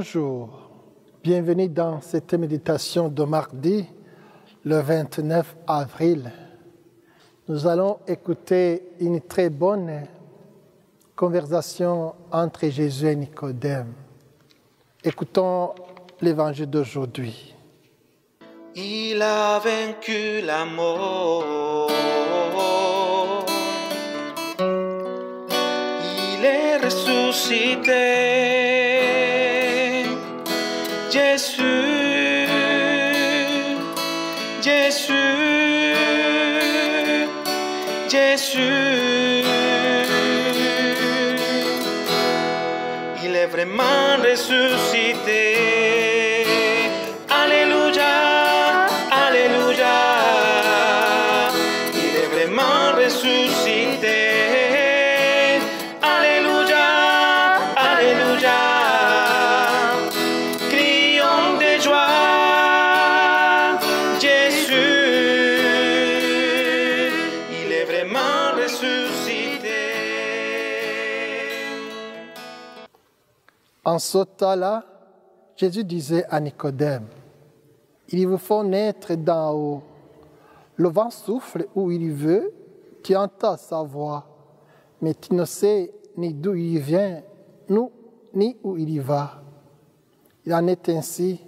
Bonjour, bienvenue dans cette méditation de mardi, le 29 avril. Nous allons écouter une très bonne conversation entre Jésus et Nicodème. Écoutons l'évangile d'aujourd'hui. Il a vaincu la mort. Il est ressuscité. Jésus, Jésus, Jésus. Il est vraiment ressuscité. Alléluia, Alléluia. Il est vraiment ressuscité. Alléluia, Alléluia. Crions de joie. Jésus, il est vraiment ressuscité. En ce temps-là, Jésus disait à Nicodème, « Il vous faut naître d'en haut. Le vent souffle où il veut, tu entends sa voix, mais tu ne sais ni d'où il vient, ni où il y va. Il en est ainsi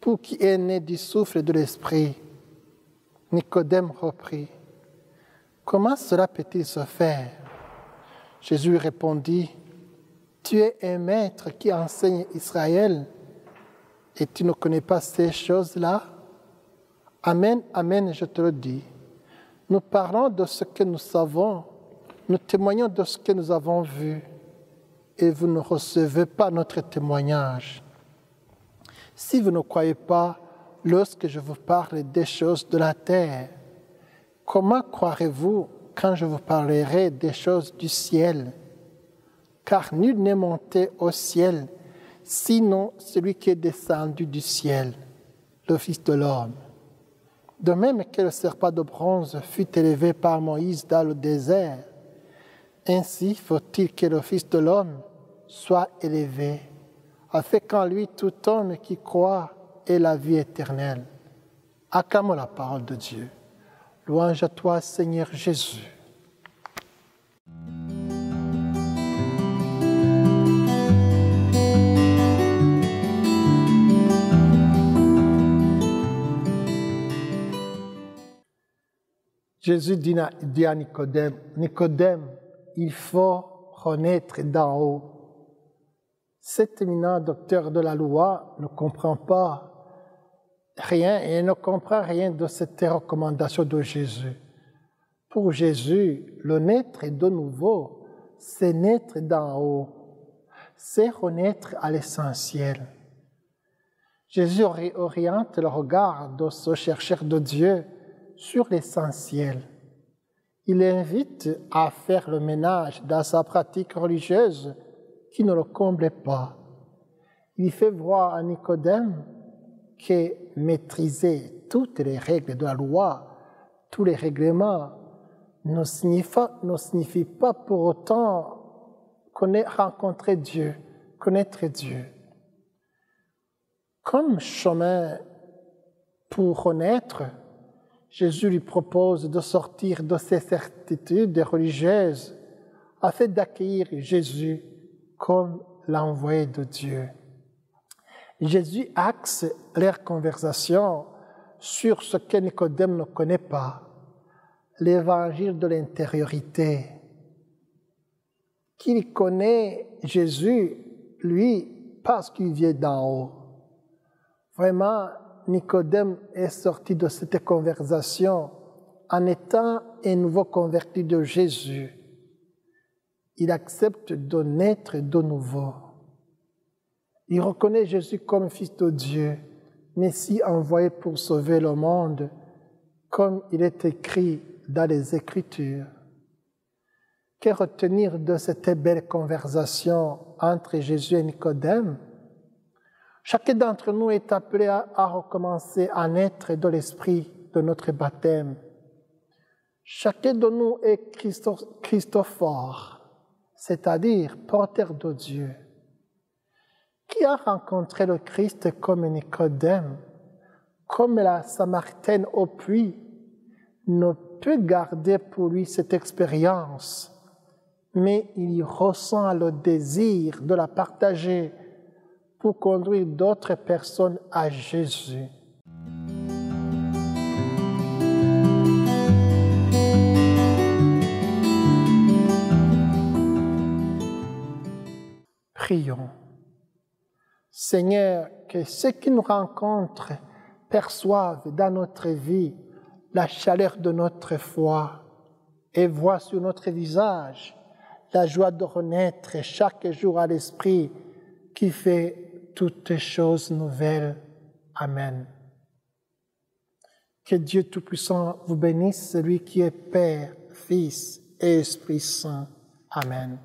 pour qui est né du souffle de l'Esprit. » Nicodème reprit, « Comment cela peut-il se faire ?» Jésus répondit, « Tu es un maître qui enseigne Israël et tu ne connais pas ces choses-là? Amen, amen, je te le dis. Nous parlons de ce que nous savons, nous témoignons de ce que nous avons vu, et vous ne recevez pas notre témoignage. Si vous ne croyez pas lorsque je vous parle des choses de la terre, comment croirez-vous quand je vous parlerai des choses du ciel? Car nul n'est monté au ciel, sinon celui qui est descendu du ciel, le Fils de l'homme. De même que le serpent de bronze fut élevé par Moïse dans le désert, ainsi faut-il que le Fils de l'homme soit élevé, afin qu'en lui tout homme qui croit ait la vie éternelle. Acclamons la parole de Dieu. Louange à toi, Seigneur Jésus. Jésus dit à Nicodème, « Nicodème, il faut renaître d'en haut. » Cet éminent docteur de la loi ne comprend pas rien et ne comprend rien de cette recommandation de Jésus. Pour Jésus, le naître de nouveau, c'est naître d'en haut. C'est renaître à l'essentiel. Jésus oriente le regard de ce chercheur de Dieu sur l'essentiel. Il invite à faire le ménage dans sa pratique religieuse qui ne le comblait pas. Il fait voir à Nicodème que maîtriser toutes les règles de la loi, tous les règlements, ne signifie pas pour autant rencontrer Dieu, connaître Dieu. Comme chemin pour renaître, Jésus lui propose de sortir de ses certitudes religieuses afin d'accueillir Jésus comme l'envoyé de Dieu. Jésus axe leur conversation sur ce que Nicodème ne connaît pas, l'évangile de l'intériorité. Qu'il connaît Jésus, lui, parce qu'il vient d'en haut. Vraiment, Nicodème est sorti de cette conversation en étant un nouveau converti de Jésus. Il accepte de naître de nouveau. Il reconnaît Jésus comme Fils de Dieu, Messie envoyé pour sauver le monde, comme il est écrit dans les Écritures. Que retenir de cette belle conversation entre Jésus et Nicodème? Chacun d'entre nous est appelé à recommencer à naître de l'esprit de notre baptême. Chacun de nous est Christophore, c'est-à-dire porteur de Dieu. qui a rencontré le Christ comme Nicodème, comme la Samaritaine au puits, ne peut garder pour lui cette expérience, mais il ressent le désir de la partager pour conduire d'autres personnes à Jésus. Prions. Seigneur, que ceux qui nous rencontrent perçoivent dans notre vie la chaleur de notre foi et voient sur notre visage la joie de renaître chaque jour à l'Esprit qui fait toutes choses nouvelles. Amen. Que Dieu Tout-Puissant vous bénisse, celui qui est Père, Fils et Esprit Saint. Amen.